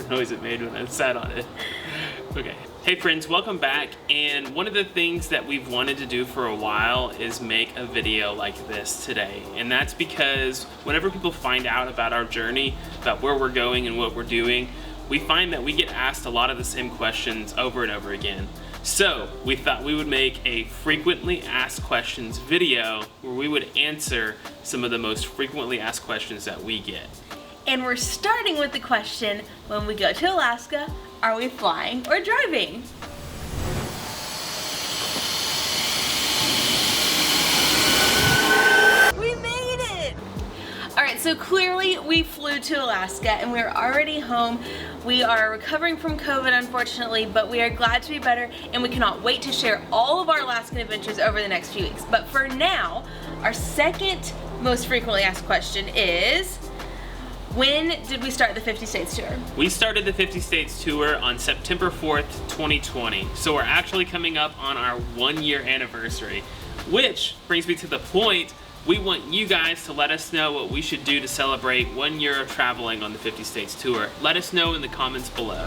noise it made when I sat on it. Okay. Hey friends, welcome back. And one of the things that we've wanted to do for a while is make a video like this today. And that's because whenever people find out about our journey, about where we're going and what we're doing, we find that we get asked a lot of the same questions over and over again. So we thought we would make a frequently asked questions video where we would answer some of the most frequently asked questions that we get. And we're starting with the question, when we go to Alaska, are we flying or driving? We made it! Alright, so clearly we flew to Alaska and we're already home. We are recovering from COVID, unfortunately, but we are glad to be better and we cannot wait to share all of our Alaskan adventures over the next few weeks. But for now, our second most frequently asked question is, when did we start the 50 States Tour? We started the 50 States Tour on September 4th, 2020. So we're actually coming up on our 1-year anniversary, which brings me to the point. We want you guys to let us know what we should do to celebrate 1 year of traveling on the 50 States Tour. Let us know in the comments below.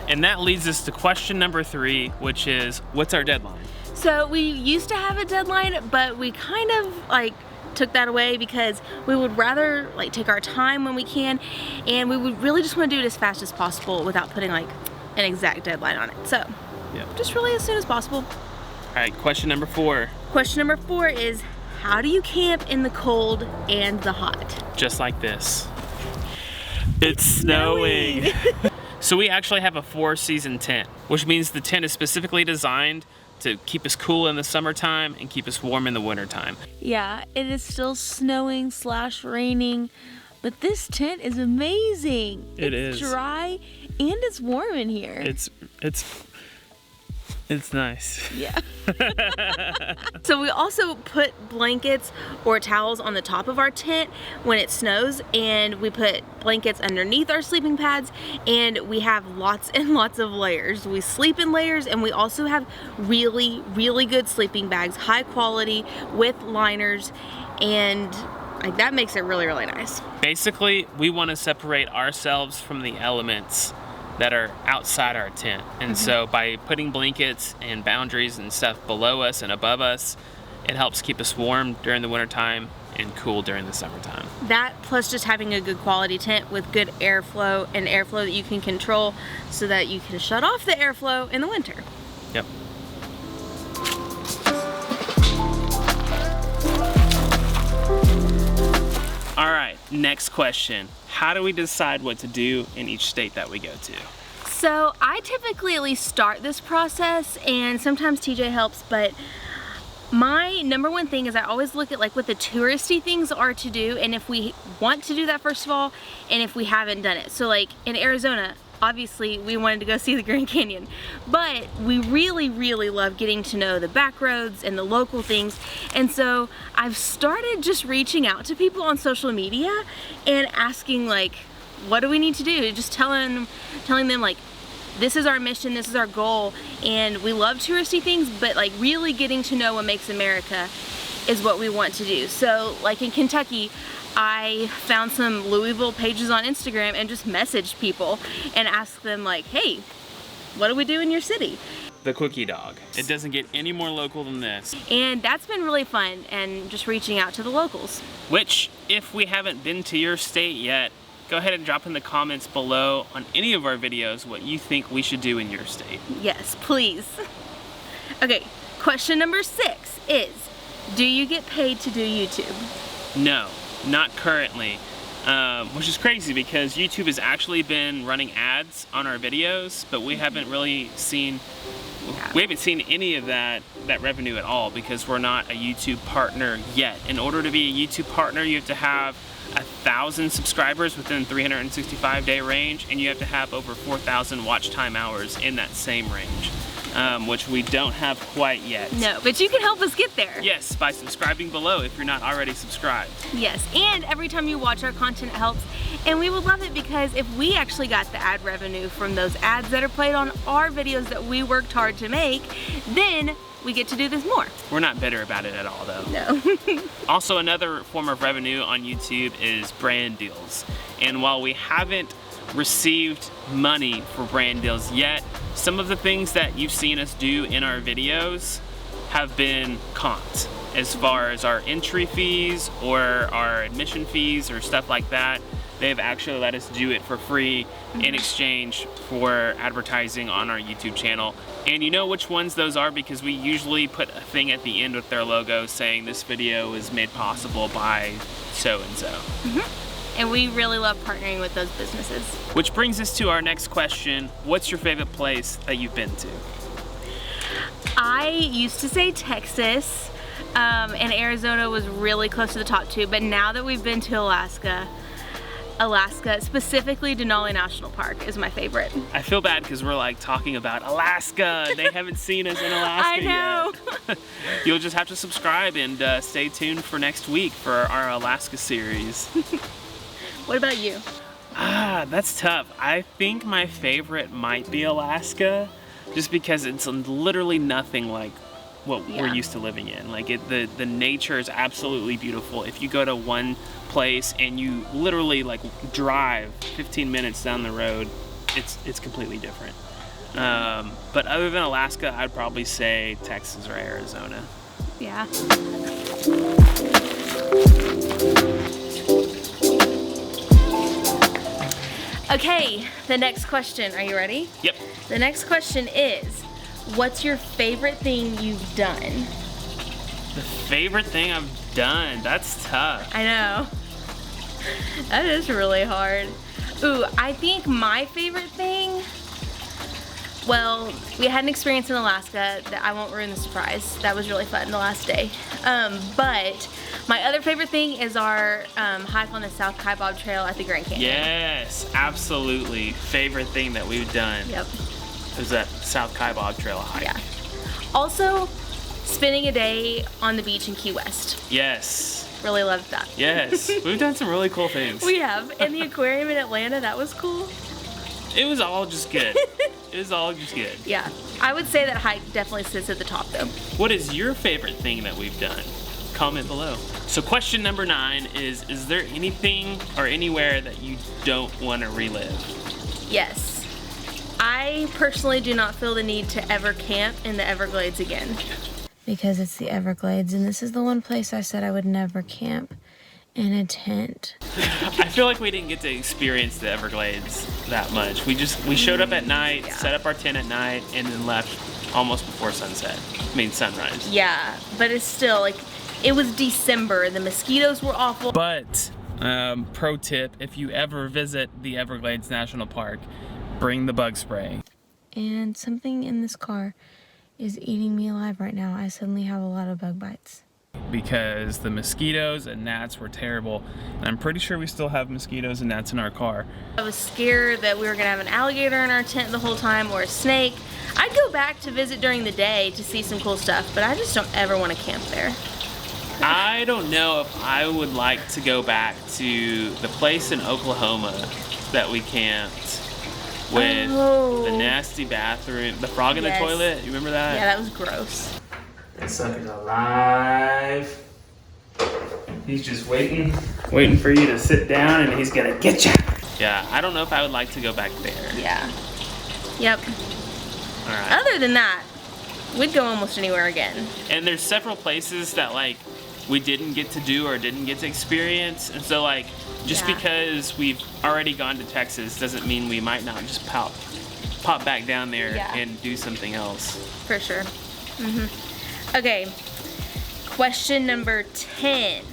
And that leads us to question number 3, which is, what's our deadline? So we used to have a deadline, but we kind of took that away because we would rather take our time when we can, and we would really just want to do it as fast as possible without putting an exact deadline on it. So just really as soon as possible. All right, question number 4. Question number 4 is, how do you camp in the cold and the hot? Just like this. It's snowing. So we actually have a 4-season tent, which means the tent is specifically designed to keep us cool in the summertime and keep us warm in the wintertime. Yeah, it is still snowing / raining, but this tent is amazing. It's dry and it's warm in here. It's nice. Yeah. So we also put blankets or towels on the top of our tent when it snows, and we put blankets underneath our sleeping pads, and we have lots and lots of layers. We sleep in layers, and we also have really, really good sleeping bags, high quality with liners, and that makes it really, really nice. Basically, we want to separate ourselves from the elements that are outside our tent. And so by putting blankets and boundaries and stuff below us and above us, it helps keep us warm during the wintertime and cool during the summertime. That plus just having a good quality tent with good airflow and airflow that you can control so that you can shut off the airflow in the winter. Yep. All right, next question. How do we decide what to do in each state that we go to? So I typically at least start this process, and sometimes TJ helps, but my number one thing is I always look at what the touristy things are to do, and if we want to do that first of all, and if we haven't done it. So in Arizona, obviously we wanted to go see the Grand Canyon, but we really, really love getting to know the back roads and the local things. And so I've started just reaching out to people on social media and asking what do we need to do? Just telling them this is our mission, this is our goal, and we love touristy things, but really getting to know what makes America is what we want to do. So in Kentucky, I found some Louisville pages on Instagram and just messaged people and asked them hey, what do we do in your city? The cookie dog. It doesn't get any more local than this. And that's been really fun, and just reaching out to the locals. Which, if we haven't been to your state yet, go ahead and drop in the comments below on any of our videos what you think we should do in your state. Yes, please. Okay, question number 6 is, do you get paid to do YouTube? No. Not currently, which is crazy because YouTube has actually been running ads on our videos, but we haven't really seen any of that revenue at all because we're not a YouTube partner yet. In order to be a YouTube partner, you have to have 1,000 subscribers within 365-day range, and you have to have over 4,000 watch time hours in that same range. Which we don't have quite yet. No, but you can help us get there. Yes, by subscribing below if you're not already subscribed. Yes, and every time you watch our content helps, and we would love it because if we actually got the ad revenue from those ads that are played on our videos that we worked hard to make, then we get to do this more. We're not bitter about it at all though. No. Also, another form of revenue on YouTube is brand deals. And while we haven't received money for brand deals yet, some of the things that you've seen us do in our videos have been comped as far as our entry fees or our admission fees or stuff like that. They've actually let us do it for free in exchange for advertising on our YouTube channel. And you know which ones those are because we usually put a thing at the end with their logo saying this video is made possible by so-and-so. And we really love partnering with those businesses. Which brings us to our next question. What's your favorite place that you've been to? I used to say Texas, and Arizona was really close to the top two, but now that we've been to Alaska, specifically Denali National Park is my favorite. I feel bad because we're like talking about Alaska. They haven't seen us in Alaska I know. yet. You'll just have to subscribe and stay tuned for next week for our Alaska series. What about you? That's tough. I think my favorite might be Alaska, just because it's literally nothing like what we're used to living in. Like the nature is absolutely beautiful. If you go to one place and you literally like drive 15 minutes down the road, it's completely different. But other than Alaska, I'd probably say Texas or Arizona. Yeah. Okay, the next question. Are you ready? Yep. The next question is, what's your favorite thing you've done? The favorite thing I've done? That's tough. I know. That is really hard. Ooh, I think my favorite thing, well, we had an experience in Alaska that I won't ruin the surprise. That was really fun the last day. But my other favorite thing is our hike on the South Kaibab Trail at the Grand Canyon. Yes, absolutely. Favorite thing that we've done. Yep. Was that South Kaibab Trail hike. Yeah. Also, spending a day on the beach in Key West. Yes. Really loved that. Yes. We've done some really cool things. We have. And the aquarium in Atlanta, that was cool. It was all just good. It was all just good. Yeah. I would say that hike definitely sits at the top though. What is your favorite thing that we've done? Comment below. So question number 9 is there anything or anywhere that you don't want to relive? Yes. I personally do not feel the need to ever camp in the Everglades again. Because it's the Everglades, and this is the one place I said I would never camp in a tent. I feel like we didn't get to experience the Everglades that much. We showed up at night, set up our tent at night, and then left almost before sunset. I mean sunrise. Yeah, but it's still like, it was December. The mosquitoes were awful. But pro tip, if you ever visit the Everglades National Park, bring the bug spray. And something in this car is eating me alive right now. I suddenly have a lot of bug bites. Because the mosquitoes and gnats were terrible. And I'm pretty sure we still have mosquitoes and gnats in our car. I was scared that we were gonna have an alligator in our tent the whole time or a snake. I'd go back to visit during the day to see some cool stuff, but I just don't ever want to camp there. I don't know if I would like to go back to the place in Oklahoma that we camped with the nasty bathroom, the frog in the toilet. You remember that? Yeah, that was gross. That sucker's alive. He's just waiting for you to sit down and he's gonna get you. Yeah, I don't know if I would like to go back there. Yeah. Yep. All right. Other than that, we'd go almost anywhere again. And there's several places that like we didn't get to do or didn't get to experience, and so like just because we've already gone to Texas doesn't mean we might not just pop back down there and do something else. For sure. Okay, question number 10.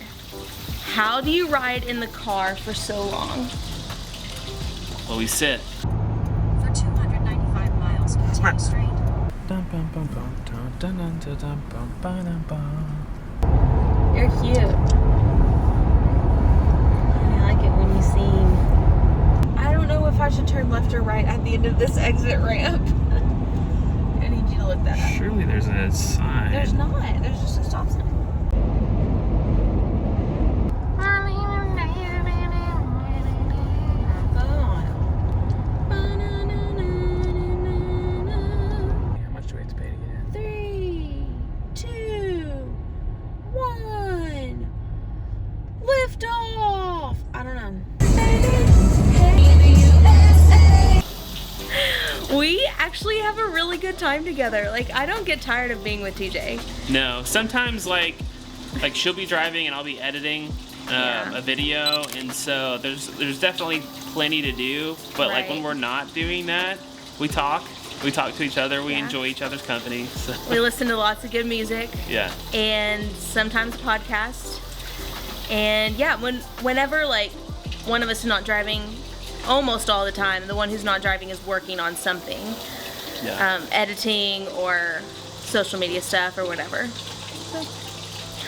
How do you ride in the car for so long? Well, we sit. For 295 miles, continue straight. You're cute. I like it when you sing. I don't know if I should turn left or right at the end of this exit ramp. I need you to look that up. Surely there's a sign. There's not. There's just a stop sign. How much do we have to pay to get in? 3. actually have a really good time together. Like, I don't get tired of being with TJ. No, sometimes like she'll be driving and I'll be editing a video, and so there's definitely plenty to do, but like when we're not doing that, we talk to each other, we enjoy each other's company. So. We listen to lots of good music. Yeah. And sometimes podcasts. And yeah, whenever like one of us is not driving, almost all the time, the one who's not driving is working on something. Yeah. Editing or social media stuff or whatever. So.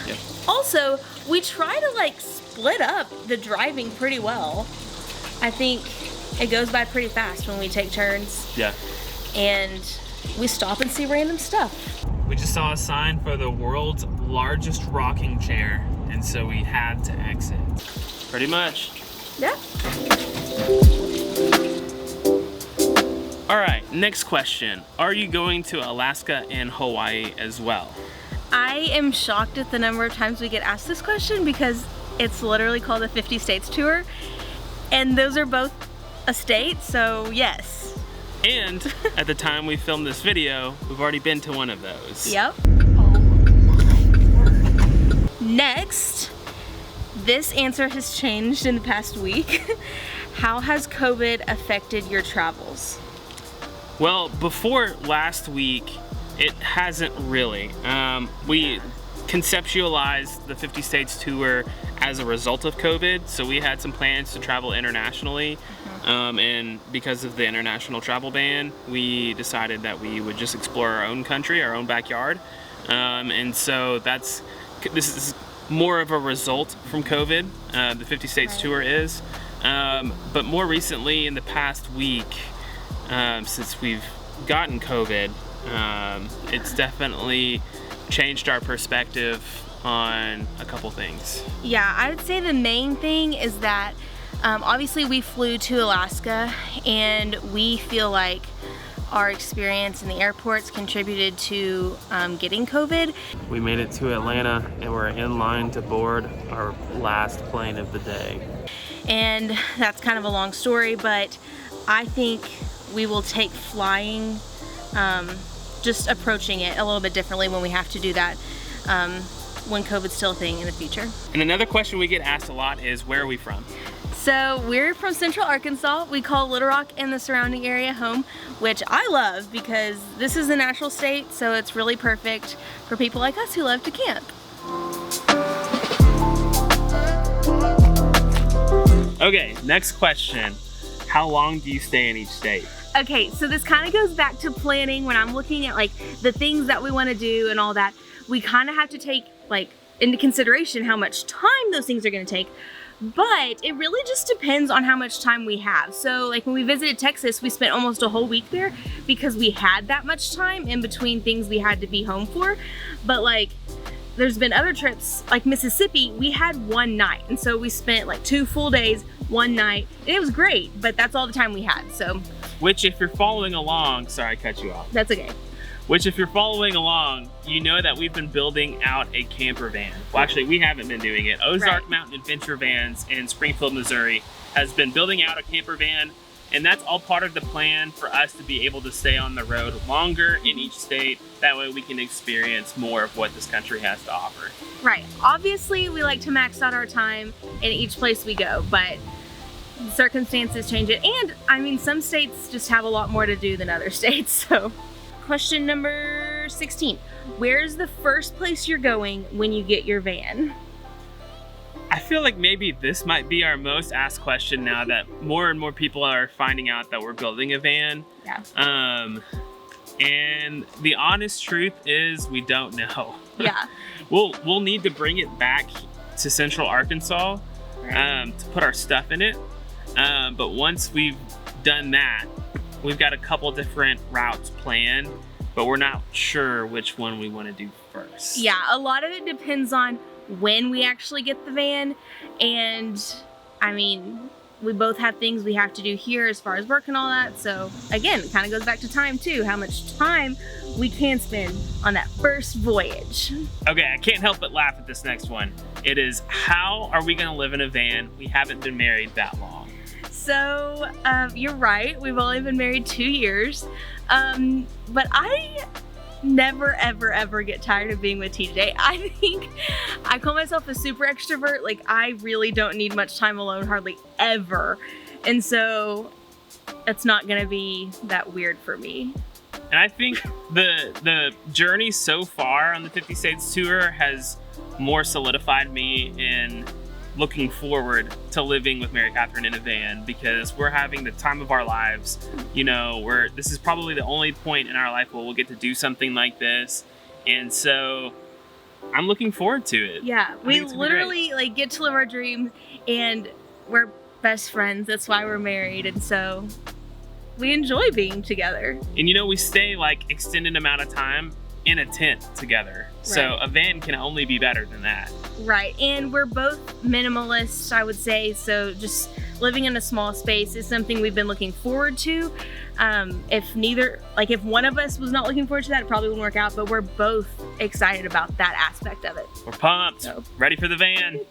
Yep. Also, we try to like split up the driving pretty well. I think it goes by pretty fast when we take turns. Yeah. And we stop and see random stuff. We just saw a sign for the world's largest rocking chair, and so we had to exit. Pretty much. Yeah. All right, next question. Are you going to Alaska and Hawaii as well? I am shocked at the number of times we get asked this question because it's literally called the 50 States Tour, and those are both a state, so yes. And at the time we filmed this video, we've already been to one of those. Yep. Next, this answer has changed in the past week. How has COVID affected your travels? Well, before last week, it hasn't really. We conceptualized the 50 States Tour as a result of COVID, so we had some plans to travel internationally. And because of the international travel ban, we decided that we would just explore our own country, our own backyard. And so this is more of a result from COVID, the 50 States Tour is. But more recently, in the past week, since we've gotten COVID, it's definitely changed our perspective on a couple things. Yeah, I would say the main thing is that obviously we flew to Alaska, and we feel like our experience in the airports contributed to getting COVID. We made it to Atlanta and we're in line to board our last plane of the day. And that's kind of a long story, but I think we will take flying, just approaching it a little bit differently when we have to do that. When COVID's still a thing in the future. And another question we get asked a lot is, where are we from? So we're from Central Arkansas. We call Little Rock and the surrounding area home, which I love because this is a natural state, so it's really perfect for people like us who love to camp. Okay, next question. How long do you stay in each state? Okay, so this kind of goes back to planning. When I'm looking at like the things that we want to do and all that, we kind of have to take like into consideration how much time those things are going to take. But it really just depends on how much time we have. So like when we visited Texas, we spent almost a whole week there because we had that much time in between things we had to be home for. But like there's been other trips, like Mississippi, we had one night. And so we spent like 2 full days, one night. And it was great, but that's all the time we had, so. Which if you're following along, sorry I cut you off. That's okay. Which if you're following along, you know that we've been building out a camper van. Well, actually, we haven't been doing it. Ozark Mountain Adventure Vans in Springfield, Missouri has been building out a camper van, and that's all part of the plan for us to be able to stay on the road longer in each state. That way we can experience more of what this country has to offer. Right. Obviously, we like to max out our time in each place we go, but circumstances change it. And I mean, some states just have a lot more to do than other states, so. Question number 16. Where's the first place you're going when you get your van? I feel like maybe this might be our most asked question now that more and more people are finding out that we're building a van. Yeah. And the honest truth is we don't know. Yeah. We'll need to bring it back to Central Arkansas to put our stuff in it. But once we've done that, we've got a couple different routes planned, but we're not sure which one we want to do first. Yeah, a lot of it depends on when we actually get the van. And I mean, we both have things we have to do here as far as work and all that. So again, it kind of goes back to time too, how much time we can spend on that first voyage. Okay, I can't help but laugh at this next one. It is, how are we gonna live in a van? We haven't been married that long. so you're right. We've only been married 2 years. But I never, ever get tired of being with TJ. I think I call myself a super extrovert. Like, I really don't need much time alone, hardly ever. And so it's not gonna be that weird for me. And I think the journey so far on the 50 States tour has more solidified me in looking forward to living with Mary Catherine in a van, because we're having the time of our lives. You know, this is probably the only point in our life where we'll get to do something like this. And so I'm looking forward to it. Yeah, we literally like get to live our dream, and we're best friends. That's why we're married. And so we enjoy being together. And you know, we stay like extended amount of time in a tent together. Right. So a van can only be better than that. Right, and we're both minimalists, I would say, so just living in a small space is something we've been looking forward to. If one of us was not looking forward to that, it probably wouldn't work out, but we're both excited about that aspect of it. We're pumped, ready for the van.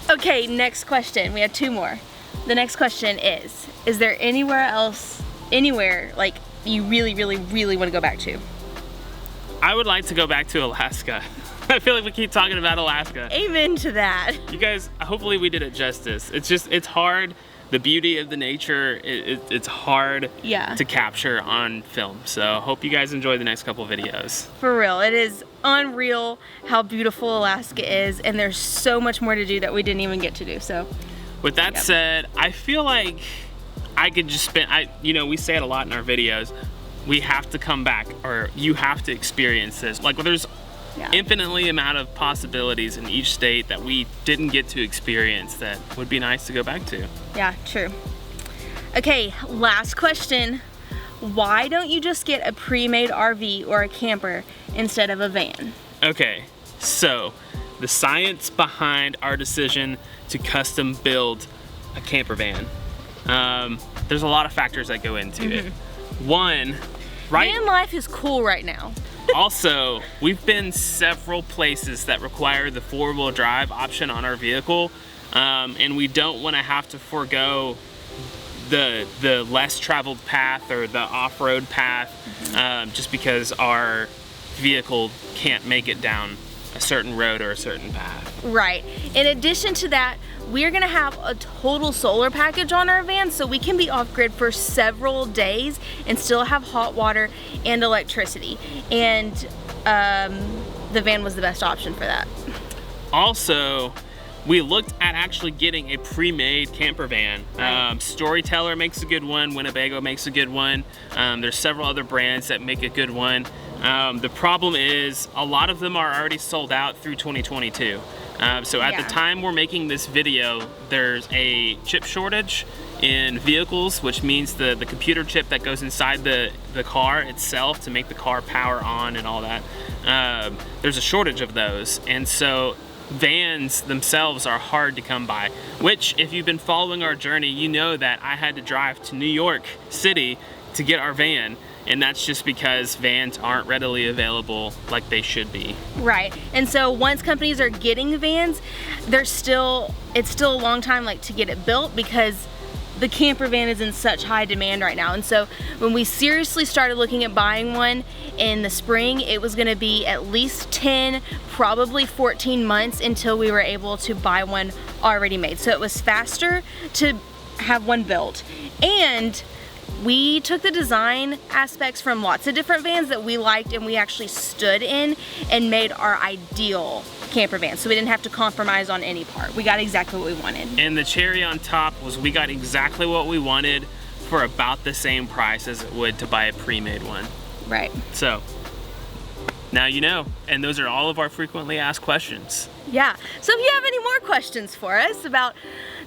Okay, next question. We have 2 more. The next question is there anywhere like you really want to go back to? I would like to go back to Alaska. I feel like we keep talking about Alaska. Amen to that. You guys, hopefully we did it justice. It's hard. The beauty of the nature, it's hard to capture on film. So hope you guys enjoy the next couple videos. For real, it is unreal how beautiful Alaska is, and there's so much more to do that we didn't even get to do. So with that said, I feel like I could just spend, we say it a lot in our videos, we have to come back, or you have to experience this. Like, there's infinitely amount of possibilities in each state that we didn't get to experience that would be nice to go back to. Yeah, true. Okay, last question. Why don't you just get a pre-made RV or a camper instead of a van? Okay, so the science behind our decision to custom build a camper van. There's a lot of factors that go into it. One, van life is cool right now. Also, we've been several places that require the 4-wheel drive option on our vehicle, and we don't want to have to forego the less traveled path or the off-road path just because our vehicle can't make it down a certain road or a certain path. Right. In addition to that, we're gonna have a total solar package on our van, so we can be off-grid for several days and still have hot water and electricity. And the van was the best option for that. Also, we looked at actually getting a pre-made camper van. Storyteller makes a good one, Winnebago makes a good one. There's several other brands that make a good one. The problem is a lot of them are already sold out through 2022. So at the time we're making this video, there's a chip shortage in vehicles, which means the computer chip that goes inside the car itself to make the car power on and all that. There's a shortage of those, and so vans themselves are hard to come by, which if you've been following our journey, you know that I had to drive to New York City to get our van. And that's just because vans aren't readily available like they should be. Right, and so once companies are getting vans, it's still a long time to get it built, because the camper van is in such high demand right now. And so when we seriously started looking at buying one in the spring, it was gonna be at least 10, probably 14 months until we were able to buy one already made. So it was faster to have one built. And we took the design aspects from lots of different vans that we liked, and we actually stood in and made our ideal camper van. So we didn't have to compromise on any part. We got exactly what we wanted. And the cherry on top was we got exactly what we wanted for about the same price as it would to buy a pre-made one. Right. So now you know, and those are all of our frequently asked questions. Yeah, so if you have any more questions for us about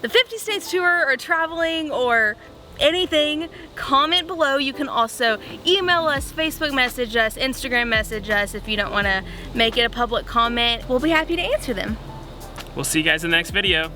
the 50 States tour or traveling or anything, comment below. You can also email us, Facebook message us, Instagram message us if you don't want to make it a public comment. We'll be happy to answer them. We'll see you guys in the next video.